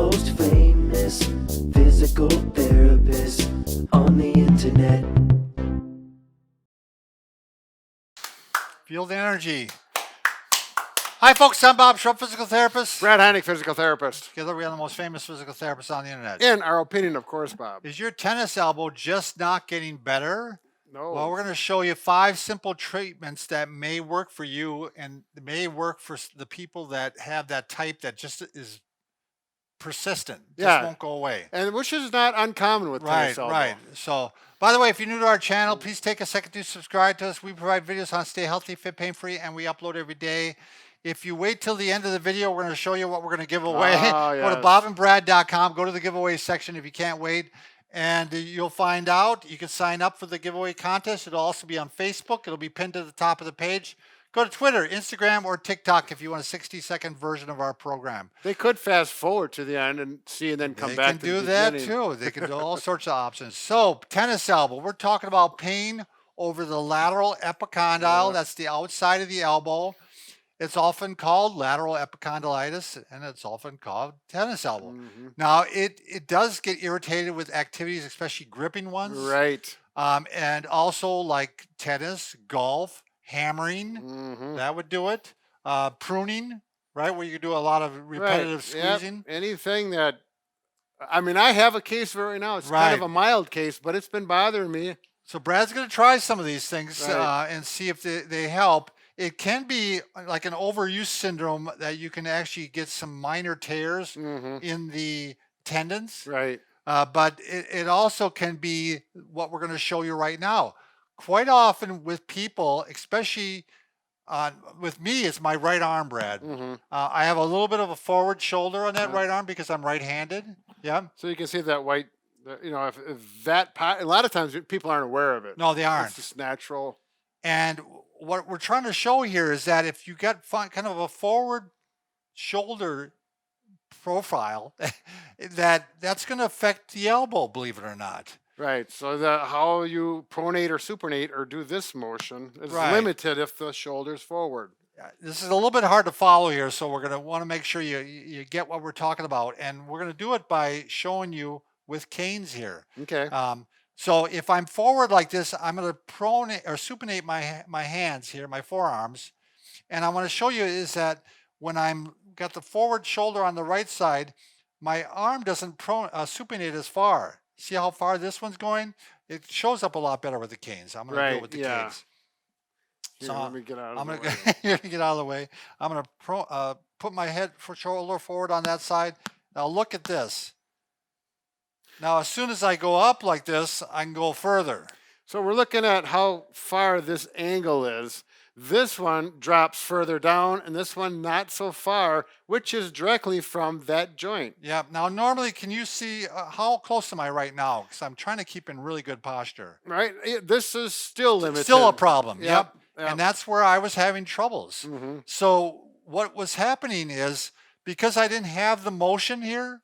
most famous physical therapist on the internet. Feel the energy. Hi, folks. I'm Bob Schrupp, physical therapist. Brad Heineck, physical therapist. Together, we are the most famous physical therapists on the internet. In our opinion, of course, Bob. Is your tennis elbow just not getting better? No. Well, we're going to show you 5 simple treatments that may work for you and may work for the people that have that type that just is persistent. Just won't go away. And which is not uncommon with tennis elbow. Right. So, by the way, if you're new to our channel, please take a second to subscribe to us. We provide videos on stay healthy, fit, pain-free, and we upload every day. If you wait till the end of the video, we're going to show you what we're going to give away. Go to bobandbrad.com. Go to the giveaway section if you can't wait. And you'll find out. You can sign up for the giveaway contest. It'll also be on Facebook. It'll be pinned to the top of the page. Go to Twitter, Instagram, or TikTok if you want a 60-second version of our program. They could fast forward to the end and see and then come back to the beginning. They can do that too. They can do all sorts of options. So, tennis elbow. We're talking about pain over the lateral epicondyle. Yeah. That's the outside of the elbow. It's often called lateral epicondylitis, and it's often called tennis elbow. Mm-hmm. Now, it does get irritated with activities, especially gripping ones. Right. And also like tennis, golf, hammering, that would do it. Pruning, right, where you do a lot of repetitive squeezing. Yep. Anything that, I mean, I have a case for it right now. It's kind of a mild case, but it's been bothering me. So Brad's going to try some of these things and see if they help. It can be like an overuse syndrome that you can actually get some minor tears in the tendons. Right. But it also can be what we're going to show you right now. Quite often with people, especially with me, it's my right arm, Brad. I have a little bit of a forward shoulder on that right arm because I'm right-handed. Yeah. So you can see that white, you know, if that, a lot of times people aren't aware of it. No, they aren't. It's just natural. And what we're trying to show here is that if you got kind of a forward shoulder profile, that's going to affect the elbow, believe it or not. Right. So how you pronate or supinate or do this motion is limited if the shoulder's forward. This is a little bit hard to follow here, so we're going to want to make sure you get what we're talking about. And we're going to do it by showing you with canes here. Okay. So if I'm forward like this, I'm going to pronate or supinate my hands here, my forearms. And I want to show you is that when I'm got the forward shoulder on the right side, my arm doesn't supinate as far. See how far this one's going? It shows up a lot better with the canes. I'm going to do it with the canes. Here, so let me get out of the way. Get out of the way. I'm going to put my shoulder forward on that side. Now look at this. Now, as soon as I go up like this, I can go further. So we're looking at how far this angle is. This one drops further down, and this one not so far, which is directly from that joint. Yeah. Now, normally, can you see how close am I right now? Because I'm trying to keep in really good posture. Right. This is still limited. Still a problem. Yep. And that's where I was having troubles. So what was happening is because I didn't have the motion here,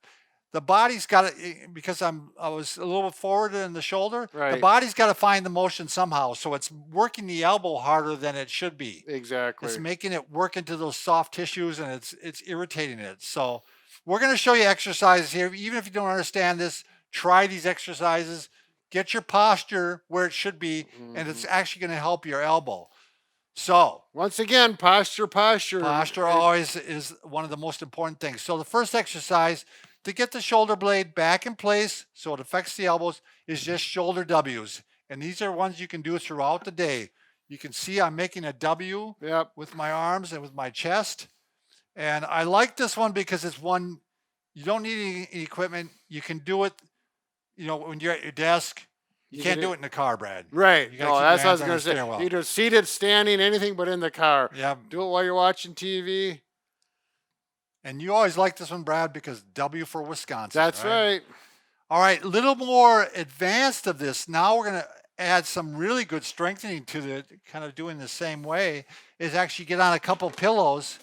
the body's got to, because I was a little forward in the shoulder, the body's got to find the motion somehow. So it's working the elbow harder than it should be. Exactly. It's making it work into those soft tissues and it's irritating it. So we're going to show you exercises here. Even if you don't understand this, try these exercises. Get your posture where it should be, and it's actually going to help your elbow. So once again, posture. Posture always is one of the most important things. So the first exercise to get the shoulder blade back in place so it affects the elbows is just shoulder W's. And these are ones you can do throughout the day. You can see I'm making a W with my arms and with my chest. And I like this one because it's one, you don't need any equipment. You can do it, you know, when you're at your desk. You can't do it in the car, Brad. Right. No, that's what I was going to say. Either seated, standing, anything but in the car. Yeah. Do it while you're watching TV. And you always like this one, Brad, because W for Wisconsin. That's right. All right, a little more advanced of this. Now we're going to add some really good strengthening to the kind of doing the same way, is actually get on a couple pillows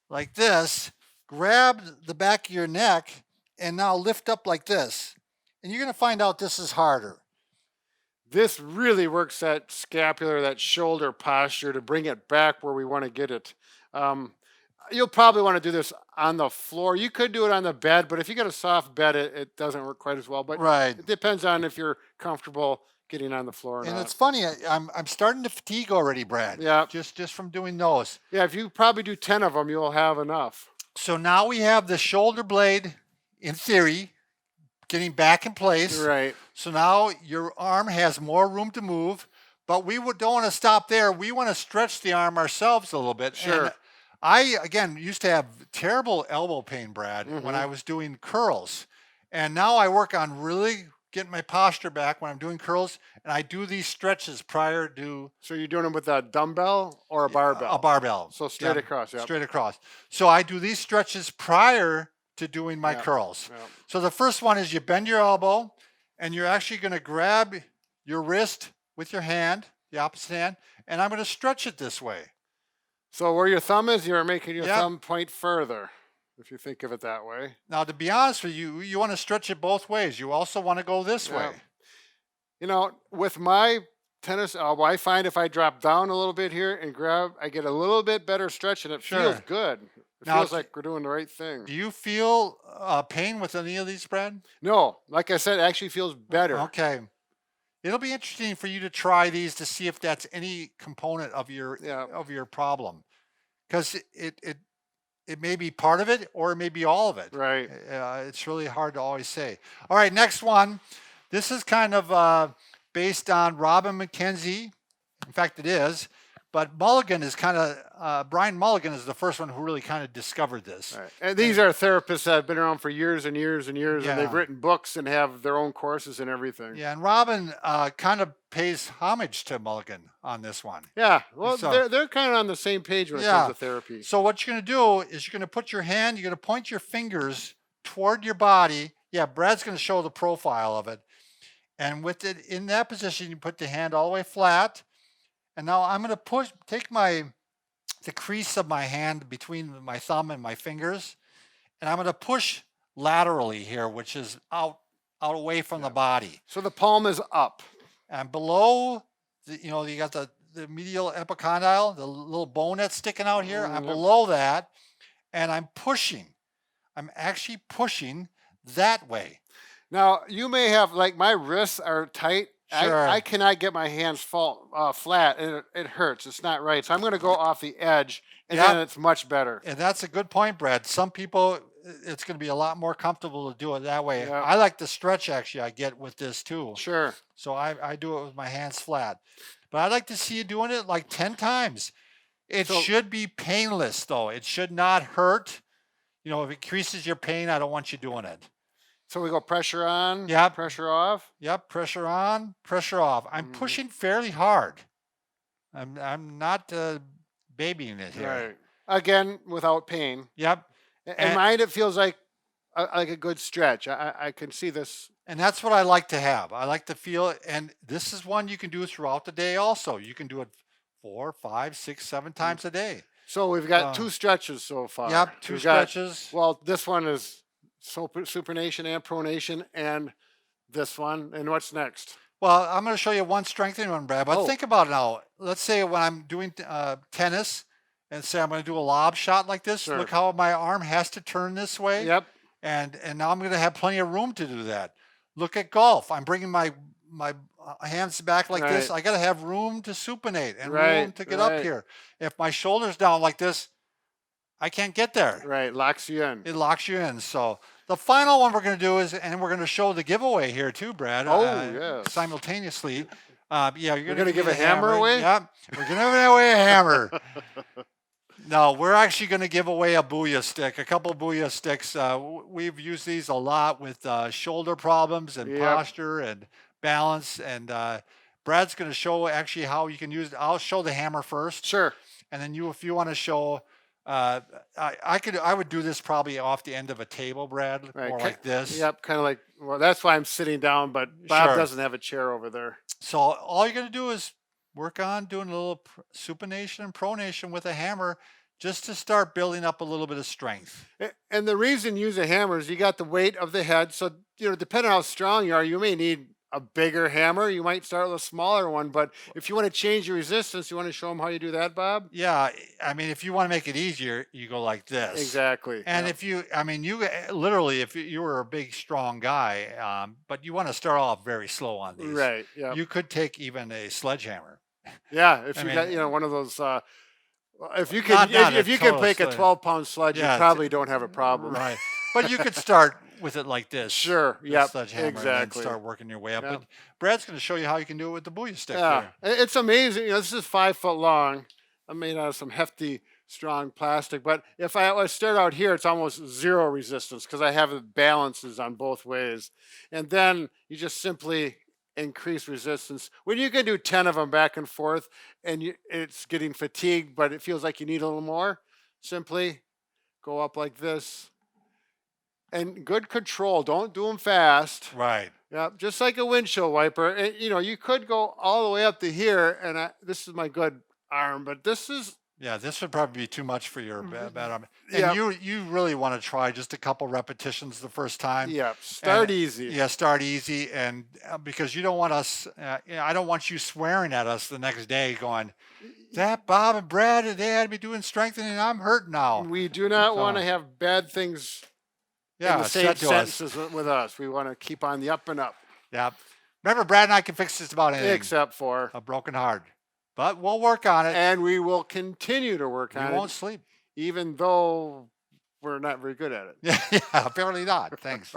like this, grab the back of your neck, and now lift up like this. And you're going to find out this is harder. This really works that scapular, that shoulder posture to bring it back where we want to get it. you'll probably want to do this on the floor. You could do it on the bed, but if you got a soft bed, it doesn't work quite as well. But Right. it depends on if you're comfortable getting on the floor or And not. it's funny, I'm starting to fatigue already, Brad. Yeah. Just from doing those. Yeah, if you probably do 10 of them, you'll have enough. So now we have the shoulder blade, in theory, getting back in place. Right. So now your arm has more room to move, but we don't want to stop there. We want to stretch the arm ourselves a little bit. Sure. And I, again, used to have terrible elbow pain, Brad, when I was doing curls. And now I work on really getting my posture back when I'm doing curls, and I do these stretches prior to So you're doing them with a dumbbell or a barbell? a barbell. So straight across, yeah. Straight across. So I do these stretches prior to doing my curls. Yep. So the first one is you bend your elbow, and you're actually going to grab your wrist with your hand, the opposite hand, and I'm going to stretch it this way. So where your thumb is, you're making your Yep. thumb point further, if you think of it that way. Now, to be honest with you, you want to stretch it both ways. You also want to go this way. You know, with my tennis elbow, I find if I drop down a little bit here and grab, I get a little bit better stretch, and it feels Sure. good. It Now, feels like we're doing the right thing. Do you feel pain with any of these, Brad? No, like I said, it actually feels better. Okay. It'll be interesting for you to try these to see if that's any component of your problem, because it may be part of it or it may be all of it. Right. It's really hard to always say. All right, next one. This is kind of based on Robin McKenzie. In fact, it is. But Mulligan is kind of, Brian Mulligan is the first one who really kind of discovered this. Right. And these are therapists that have been around for years and years and years, and they've Yeah. written books and have their own courses and everything. Yeah, and Robin kind of pays homage to Mulligan on this one. Yeah, well, So- they're kind of on the same page when it Yeah. comes to therapy. So what you're going to do is you're going to put your hand, you're going to point your fingers toward your body. Yeah, Brad's going to show the profile of it. And with it in that position, you put the hand all the way flat. And now I'm going to take the crease of my hand between my thumb and my fingers, and I'm going to push laterally here, which is out away from the body. So the palm is up. And below, you got the medial epicondyle, the little bone that's sticking out here. I'm below that, and I'm pushing. I'm actually pushing that way. Now, you may have, like, my wrists are tight. Sure. I cannot get my hands flat, and it hurts. It's not right. So I'm going to go off the edge, and then it's much better. And that's a good point, Brad. Some people, it's going to be a lot more comfortable to do it that way. Yeah. I like the stretch, actually, I get with this too. Sure. So I do it with my hands flat. But I'd like to see you doing it like 10 times. It should be painless, though. It should not hurt. If it increases your pain, I don't want you doing it. So we go pressure on, Yep. pressure off. Yep, pressure on, pressure off. I'm pushing fairly hard. I'm not babying it here. Right. Again, without pain. Yep. And mine, it feels like a good stretch. I can see this. And that's what I like to have. I like to feel it. And this is one you can do throughout the day also. You can do it 4, 5, 6, 7 times a day. So we've got 2 stretches so far. Yep, 2 We've got- stretches. well, this one is supination and pronation, and this one. And what's next? Well, I'm going to show you one strengthening one, Brad. But Oh. think about it now. Let's say when I'm doing tennis, and say I'm going to do a lob shot like this. Sure. Look how my arm has to turn this way. Yep. And now I'm going to have plenty of room to do that. Look at golf. I'm bringing my hands back like this. Right. I got to have room to supinate and Right, room to get up right. here. If my shoulder's down like this, I can't get there. Right. Locks you in. It locks you in. So the final one we're going to do is, and we're going to show the giveaway here too, Brad. Oh, yes. Simultaneously. Yeah, you're gonna give me a the hammer away? Yep. We're going to give away a hammer. No, we're actually going to give away a Booyah stick, a couple of Booyah sticks. We've used these a lot with shoulder problems and Yep. posture and balance. And Brad's going to show actually how you can use it. I'll show the hammer first. Sure. And then if you want to show, I would do this probably off the end of a table, Brad, Right. more like this. Yep. Kind of like, well, that's why I'm sitting down, but Bob Sure. doesn't have a chair over there. So all you're going to do is work on doing a little supination and pronation with a hammer just to start building up a little bit of strength. And the reason you use a hammer is you got the weight of the head. So, depending on how strong you are, you may need a bigger hammer, you might start with a smaller one. But if you want to change your resistance, you want to show them how you do that, Bob? Yeah, I mean, if you want to make it easier, you go like this. Exactly. And Yep. if you, I mean, you literally, if you were a big, strong guy, but you want to start off very slow on these, Right. Yeah. you could take even a sledgehammer. Yeah. If I you mean, got one of those. If you can, not if a you can total make a sledge. 12-pound sledge, you Yeah, probably don't have a problem. right. But you could start with it like this. Sure. the Yep. Sledgehammer, and then Exactly. start working your way up. Yep. But Brad's going to show you how you can do it with the Booyah Stick Yeah, there. it's amazing. This is 5 foot long. I'm made out of some hefty, strong plastic. But if I start out here, it's almost zero resistance because I have the balances on both ways. And then you just simply increase resistance. When you can do 10 of them back and forth, and it's getting fatigued, but it feels like you need a little more, simply go up like this. And good control. Don't do them fast. Right. Yeah, just like a windshield wiper. And, you could go all the way up to here, and this is my good arm, but this is Yeah, this would probably be too much for your bad arm. And Yeah. you really want to try just a couple repetitions the first time. yeah. Start And- easy. Yeah, start easy, and because you don't want us, I don't want you swearing at us the next day, going, "That Bob and Brad, they had me doing strengthening. I'm hurt now." We do not want to So- have bad things Yeah, in the same said to us. sentences with us. We want to keep on the up and up, Yeah. Remember, Brad and I can fix just about anything. except for, A broken heart, but we'll work on it. and we will continue to work We on won't it, sleep. even though we're not very good at it. Yeah, apparently not. Thanks.